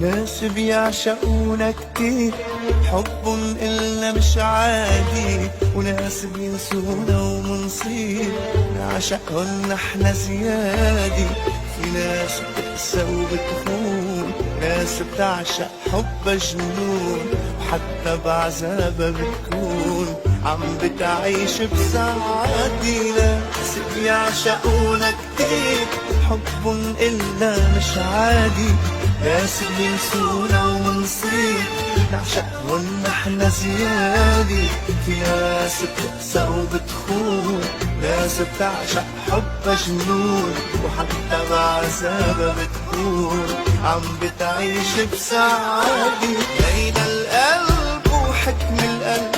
ناس بيعشقونا كتير، حب إلنا مش عادي، وناس بينسونا ومنصير نعشقهن احنا زيادي. في ناس بتقسى وبتخون، ناس بتعشق حب جنون، وحتى بعذابها بتكون عم بتعيش بسعادة. ناس بيعشقونا كتير، حب إلنا مش عادي، ناس بينسونا ومنصير نعشقهن احنا زيادة. في ناس بتقسى وبتخون، ناس بتعشق حب جنون، وحتى بعذابها بتكون عم بتعيش بسعادة. بين القلب وحكم القلب